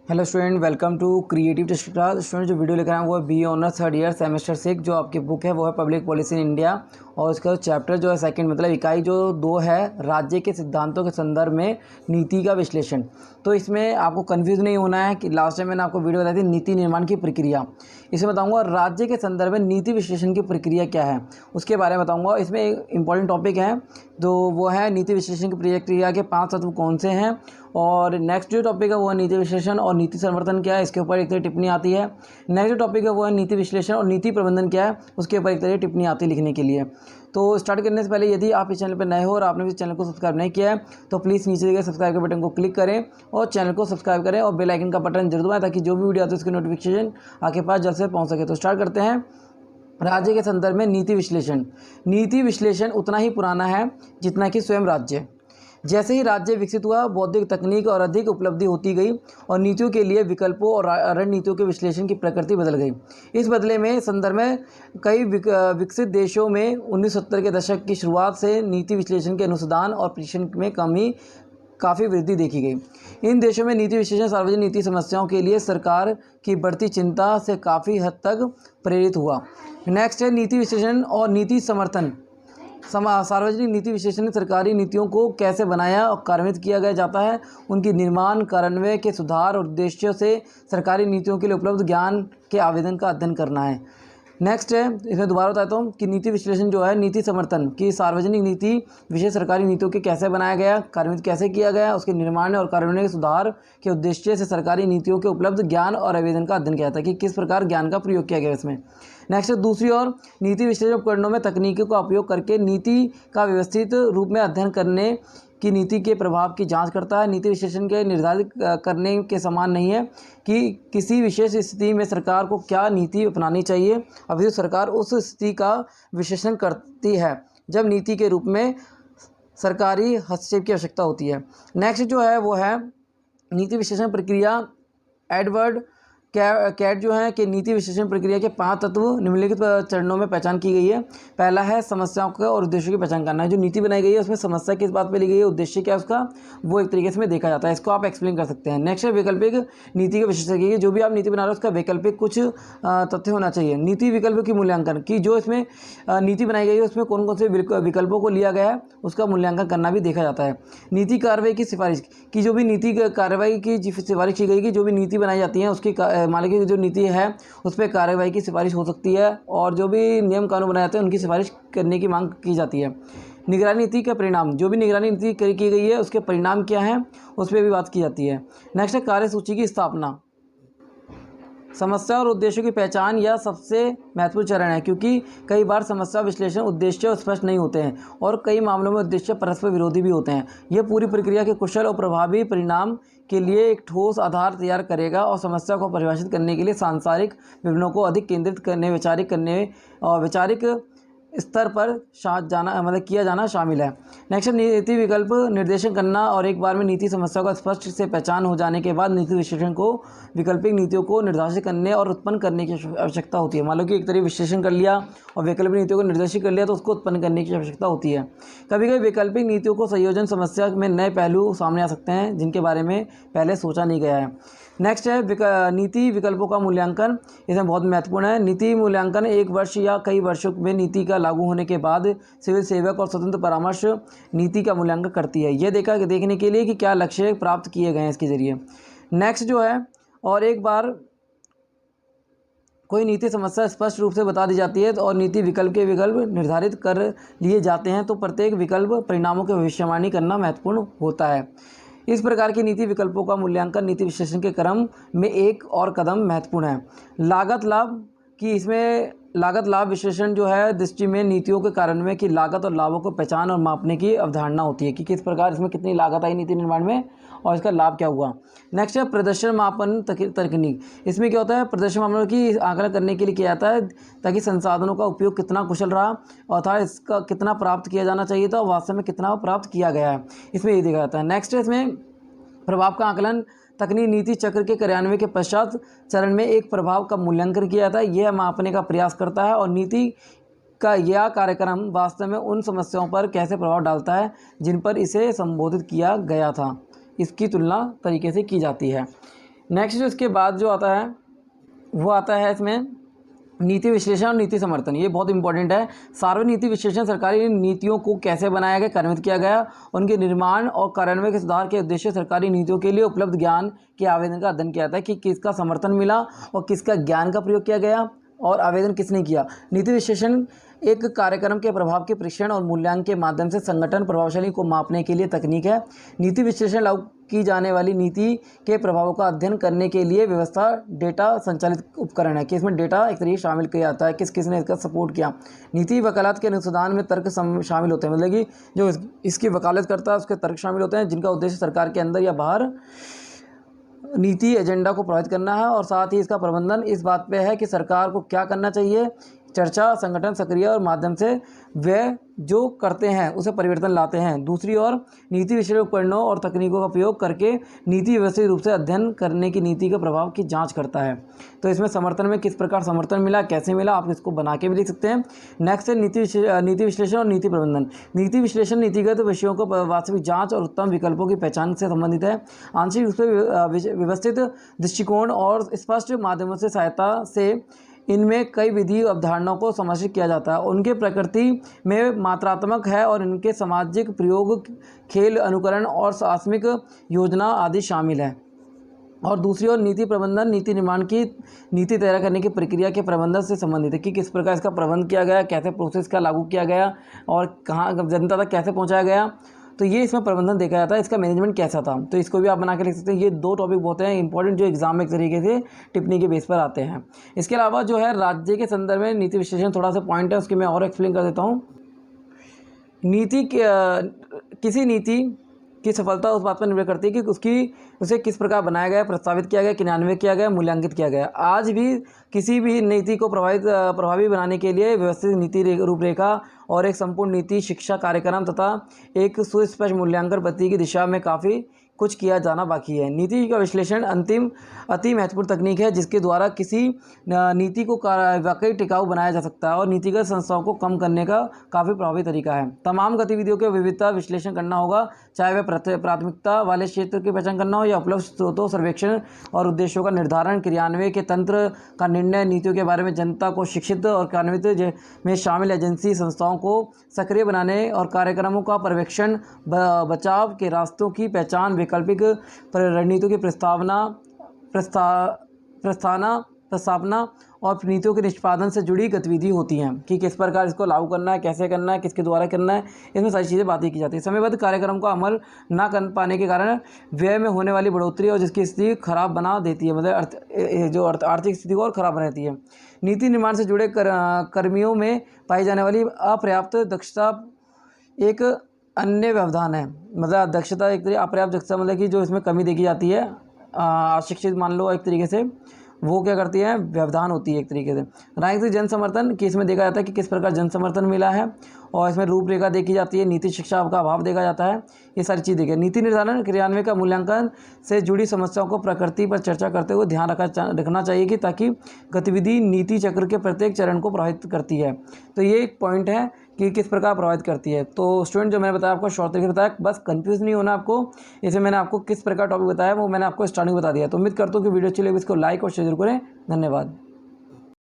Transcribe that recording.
Hello student, welcome to creative test class. Student जो video लेकर आए हैं वो है B honours third year semester 6। जो आपकी बुक है वो है पब्लिक पॉलिसी इन इंडिया, और इसका चैप्टर जो है सेकंड मतलब इकाई जो 2 है, राज्य के सिद्धांतों के संदर्भ में नीति का विश्लेषण। तो इसमें आपको कंफ्यूज नहीं होना है कि लास्ट टाइम मैंने आपको वीडियो बताई थी नीति निर्माण की प्रक्रिया। इसमें बताऊंगा राज्य के संदर्भ में नीति विश्लेषण की प्रक्रिया क्या है, उसके बारे में बताऊंगा। इसमें एक इंपॉर्टेंट टॉपिक है तो वो है नीति विश्लेषण की प्रक्रिया के 5 तत्व कौन से हैं, और नेक्स्ट जो टॉपिक है वो है नीति विश्लेषण और नीति समर्थन क्या है, इसके ऊपर एक तरह टिप्पणी आती है। नेक्स्ट जो टॉपिक है वो है नीति विश्लेषण और नीति प्रबंधन क्या है, उसके ऊपर एक तरह टिप्पणी आती है लिखने के लिए। तो स्टार्ट करने से पहले यदि आप इस चैनल पर नए हो और आपने इस चैनल को सब्सक्राइब नहीं किया है तो प्लीज़ नीचे दिए गए सब्सक्राइब के बटन को क्लिक करें और चैनल को सब्सक्राइब करें और बेल आइकन का बटन जरूर दबाएं ताकि जो भी वीडियो आती है उसकी नोटिफिकेशन आपके पास जल्द से पहुँच सके। तो स्टार्ट करते हैं। राज्य के संदर्भ में नीति विश्लेषण। नीति विश्लेषण उतना ही पुराना है जितना कि स्वयं राज्य। जैसे ही राज्य विकसित हुआ, बौद्धिक तकनीक और अधिक उपलब्धि होती गई और नीतियों के लिए विकल्पों और रणनीतियों के विश्लेषण की प्रकृति बदल गई। इस बदले में संदर्भ में कई विकसित देशों में 1970 के दशक की शुरुआत से नीति विश्लेषण के अनुसंधान और प्रशिक्षण में काफ़ी वृद्धि देखी गई। इन देशों में नीति विश्लेषण सार्वजनिक नीति समस्याओं के लिए सरकार की बढ़ती चिंता से काफ़ी हद तक प्रेरित हुआ। नेक्स्ट है नीति विश्लेषण और नीति समर्थन। सार्वजनिक नीति विश्लेषण ने सरकारी नीतियों को कैसे बनाया और कार्यान्वित किया गया जाता है, उनकी निर्माण, कार्यान्वयन के सुधार और उद्देश्यों से सरकारी नीतियों के लिए उपलब्ध ज्ञान के आवेदन का अध्ययन करना है। नेक्स्ट है, इसमें दोबारा बताता हूँ कि नीति विश्लेषण जो है नीति समर्थन की सार्वजनिक नीति विशेष सरकारी नीतियों के कैसे बनाया गया, कार्यान्वित कैसे किया गया, उसके निर्माण और कार्यान्वयन के सुधार के उद्देश्य से सरकारी नीतियों के उपलब्ध ज्ञान और आवेदन का अध्ययन किया जाता है कि किस प्रकार ज्ञान का प्रयोग किया गया इसमें। नेक्स्ट, दूसरी ओर नीति विश्लेषण उपकरणों में तकनीकों का उपयोग करके नीति का व्यवस्थित रूप में अध्ययन करने की नीति के प्रभाव की जांच करता है। नीति विश्लेषण के निर्धारित करने के समान नहीं है कि किसी विशेष स्थिति में सरकार को क्या नीति अपनानी चाहिए, अभी सरकार उस स्थिति का विश्लेषण करती है जब नीति के रूप में सरकारी हस्तक्षेप की आवश्यकता होती है। नेक्स्ट जो है वो है नीति विश्लेषण प्रक्रिया। एडवर्ड कैट जो है कि नीति विश्लेषण प्रक्रिया के 5 तत्व निम्नलिखित चरणों में पहचान की गई है। पहला है समस्याओं का और उद्देश्यों की पहचान करना है। जो नीति बनाई गई है उसमें समस्या किस बात पे ली गई है, उद्देश्य क्या है उसका, वो एक तरीके से में देखा जाता है। इसको आप एक्सप्लेन कर सकते हैं। नेक्स्ट है वैकल्पिक नीति के विशेषज्ञ। जो भी आप नीति बना रहे हो उसका वैकल्पिक कुछ तथ्य होना चाहिए। नीति विकल्प की मूल्यांकन की जो इसमें नीति बनाई गई है उसमें कौन कौन से विकल्पों को लिया गया है उसका मूल्यांकन करना भी देखा जाता है। नीति कार्रवाई की सिफारिश की, जो भी नीति कार्रवाई की सिफारिश की गई कि जो भी नीति बनाई जाती है उसकी मान लीजिए जो नीति है उस पर कार्रवाई की सिफारिश हो सकती है, और जो भी नियम कानून बनाए जाते हैं उनकी सिफारिश करने की मांग की जाती है। निगरानी नीति का परिणाम, जो भी निगरानी नीति की गई है उसके परिणाम क्या हैं उस पर भी बात की जाती है। नेक्स्ट है कार्यसूची की स्थापना। समस्या और उद्देश्यों की पहचान यह सबसे महत्वपूर्ण चरण है, क्योंकि कई बार समस्या विश्लेषण उद्देश्य स्पष्ट नहीं होते हैं और कई मामलों में उद्देश्य परस्पर विरोधी भी होते हैं। यह पूरी प्रक्रिया के कुशल और प्रभावी परिणाम के लिए एक ठोस आधार तैयार करेगा और समस्या को परिभाषित करने के लिए सांसारिक विवरणों को अधिक केंद्रित करने, वैचारिक स्तर पर किया जाना शामिल है। नेक्स्ट, नीति विकल्प निर्देशन करना, और एक बार में नीति समस्या का स्पष्ट से पहचान हो जाने के बाद नीति विश्लेषण को वैकल्पिक नीतियों को निर्देशित करने और उत्पन्न करने की आवश्यकता होती है। मान लो कि एक तरह विश्लेषण कर लिया और वैकल्पिक नीतियों को निर्देशित कर लिया तो उसको उत्पन्न करने की आवश्यकता होती है। कभी कभी वैकल्पिक नीतियों को संयोजन समस्या में नए पहलू सामने आ सकते हैं जिनके बारे में पहले सोचा नहीं गया है। नेक्स्ट है नीति विकल्पों का मूल्यांकन। इसमें बहुत महत्वपूर्ण है। नीति मूल्यांकन 1 वर्ष या कई वर्षों में नीति का लागू होने के बाद सिविल सेवक और स्वतंत्र परामर्श नीति का मूल्यांकन करती है, यह देखने के लिए कि क्या लक्ष्य प्राप्त किए गए हैं इसके जरिए। नेक्स्ट जो है, और एक बार कोई नीति समस्या स्पष्ट रूप से बता दी जाती है और नीति विकल्प के विकल्प निर्धारित कर लिए जाते हैं तो प्रत्येक विकल्प परिणामों की भविष्यवाणी करना महत्वपूर्ण होता है। इस प्रकार की नीति विकल्पों का मूल्यांकन नीति विश्लेषण के क्रम में एक और कदम महत्वपूर्ण है। लागत लाभ की, इसमें लागत लाभ विश्लेषण जो है दृष्टि में नीतियों के कार्यान्वयन की लागत और लाभों को पहचान और मापने की अवधारणा होती है कि किस प्रकार इसमें कितनी लागत आई नीति निर्माण में और इसका लाभ क्या हुआ। नेक्स्ट है प्रदर्शन मापन तकनीक। इसमें क्या होता है, प्रदर्शन मापन की आकलन करने के लिए किया जाता है ताकि संसाधनों का उपयोग कितना कुशल रहा अर्थात इसका कितना प्राप्त किया जाना चाहिए था और वास्तव में कितना प्राप्त किया गया है, इसमें ये देखा जाता है। नेक्स्ट है इसमें प्रभाव का आकलन। तकनीक नीति चक्र के कार्यान्वयन के पश्चात चरण में एक प्रभाव का मूल्यांकन किया जाता है, यह मापने का प्रयास करता है और नीति का यह कार्यक्रम वास्तव में उन समस्याओं पर कैसे प्रभाव डालता है जिन पर इसे संबोधित किया गया था, इसकी तुलना तरीके से की जाती है। नेक्स्ट जो इसके बाद जो आता है वो आता है इसमें नीति विश्लेषण और नीति समर्थन। ये बहुत इंपॉर्टेंट है। सार्वजनिक नीति विश्लेषण सरकारी नीतियों को कैसे बनाया गया, कार्यान्वित किया गया, उनके निर्माण और कार्यान्वयन के सुधार के उद्देश्य सरकारी नीतियों के लिए उपलब्ध ज्ञान के आवेदन का अध्ययन किया जाता है कि किसका समर्थन मिला और किसका ज्ञान का प्रयोग किया गया और आवेदन किसने किया। नीति विश्लेषण एक कार्यक्रम के प्रभाव के परीक्षण और मूल्यांकन के माध्यम से संगठन प्रभावशाली को मापने के लिए तकनीक है। नीति विश्लेषण लागू की जाने वाली नीति के प्रभावों का अध्ययन करने के लिए व्यवस्था डेटा संचालित उपकरण है कि इसमें डेटा एक तरीके शामिल किया जाता है, किसने इसका सपोर्ट किया। नीति वकालत के अनुसंधान में तर्क शामिल होते हैं, मतलब कि जो इसकी वकालत करता है उसके तर्क शामिल होते हैं जिनका उद्देश्य सरकार के अंदर या बाहर नीति एजेंडा को प्रभावित करना है। और साथ ही इसका प्रबंधन इस बात पे है कि सरकार को क्या करना चाहिए। चर्चा, संगठन सक्रिय और माध्यम से वे जो करते हैं उसे परिवर्तन लाते हैं। दूसरी ओर नीति विश्लेषण उपकरणों और तकनीकों का उपयोग करके नीति व्यवस्थित रूप से अध्ययन करने की नीति के प्रभाव की जांच करता है। तो इसमें समर्थन में किस प्रकार समर्थन मिला, कैसे मिला, आप इसको बना के भी लिख सकते हैं। नेक्स्ट है नीति विश्लेषण और नीति प्रबंधन। नीति विश्लेषण नीतिगत विषयों को वास्तविक जाँच और उत्तम विकल्पों की पहचान से संबंधित है। आंशिक रूप से व्यवस्थित दृष्टिकोण और स्पष्ट माध्यमों से सहायता से इनमें कई विधि अवधारणाओं को समावेश किया जाता है। उनके प्रकृति में मात्रात्मक है और इनके सामाजिक प्रयोग, खेल, अनुकरण और आकस्मिक योजना आदि शामिल है। और दूसरी ओर नीति प्रबंधन नीति निर्माण की नीति तैयार करने की प्रक्रिया के प्रबंधन से संबंधित है कि किस प्रकार इसका प्रबंध किया गया, कैसे प्रोसेस का लागू किया गया और कहाँ जनता तक कैसे पहुँचाया गया। तो ये इसमें प्रबंधन देखा जाता है, इसका मैनेजमेंट कैसा था। तो इसको भी आप बना के लिख सकते हैं। ये दो टॉपिक बहुत हैं इंपॉर्टेंट जो एग्जाम में एक तरीके से टिप्पणी के बेस पर आते हैं। इसके अलावा जो है राज्य के संदर्भ में नीति विश्लेषण थोड़ा सा पॉइंट है, उसके मैं और एक्सप्लेन कर देता हूँ। किसी नीति की सफलता उस बात पर निर्भर करती है कि उसे किस प्रकार बनाया गया, प्रस्तावित किया गया, क्रियान्वित किया गया, मूल्यांकित किया गया। आज भी किसी भी नीति को प्रभावी बनाने के लिए व्यवस्थित नीति रूपरेखा और एक संपूर्ण नीति शिक्षा कार्यक्रम तथा एक सुस्पष्ट मूल्यांकन पद्धति की दिशा में काफ़ी कुछ किया जाना बाकी है। नीति का विश्लेषण अति महत्वपूर्ण तकनीक है जिसके द्वारा किसी नीति को वाकई टिकाऊ बनाया जा सकता है और नीतिगत संस्थाओं को कम करने का काफ़ी प्रभावी तरीका है। तमाम गतिविधियों के विविधता विश्लेषण करना होगा, चाहे वह प्राथमिकता वाले क्षेत्र की पहचान करना हो या उपलब्ध स्रोतों, सर्वेक्षण और उद्देश्यों का निर्धारण, क्रियान्वयन के तंत्र का निर्णय, नीतियों के बारे में जनता को शिक्षित और कार्यान्वित में शामिल एजेंसी संस्थाओं को सक्रिय बनाने और कार्यक्रमों का पर्यवेक्षण, बचाव के रास्तों की पहचान, वैकल्पिक रणनीतियों की प्रस्तावना और नीतियों के निष्पादन से जुड़ी गतिविधि होती हैं कि किस प्रकार इसको लागू करना है, कैसे करना है, किसके द्वारा करना है। इसमें सारी चीज़ें बातें की जाती है। समयबद्ध कार्यक्रम को अमल ना कर पाने के कारण व्यय में होने वाली बढ़ोतरी और जिसकी स्थिति खराब बना देती है, मतलब आर्थिक स्थिति को और खराब रहती है। नीति निर्माण से जुड़े कर्मियों में पाई जाने वाली अपर्याप्त दक्षता एक अन्य व्यवधान है। मतलब दक्षता एक तरीके अपर्याप्त दक्षता मतलब कि जो इसमें कमी देखी जाती है, अशिक्षित मान लो एक तरीके से, वो क्या करती है, व्यवधान होती है एक तरीके से। राजनीतिक जन समर्थन कि इसमें देखा जाता है कि किस प्रकार जन समर्थन मिला है और इसमें रूपरेखा देखी जाती है, नीति शिक्षा का अभाव देखा जाता है, ये सारी चीज़ देखी। नीति निर्धारण क्रियान्वयन का मूल्यांकन से जुड़ी समस्याओं को प्रकृति पर चर्चा करते हुए ध्यान रखना चाहिए कि ताकि गतिविधि नीति चक्र के प्रत्येक चरण को प्रभावित करती है। तो ये एक पॉइंट है कि किस प्रकार प्रभावित करती है। तो स्टूडेंट जो मैंने बताया आपको शॉर्ट तरीके बताया, बस कंफ्यूज नहीं होना आपको। इसे मैंने आपको किस प्रकार टॉपिक बताया वो मैंने आपको स्टार्टिंग बता दिया। तो उम्मीद करता हूँ कि वीडियो अच्छी लगी, इसको लाइक और शेयर करें। धन्यवाद।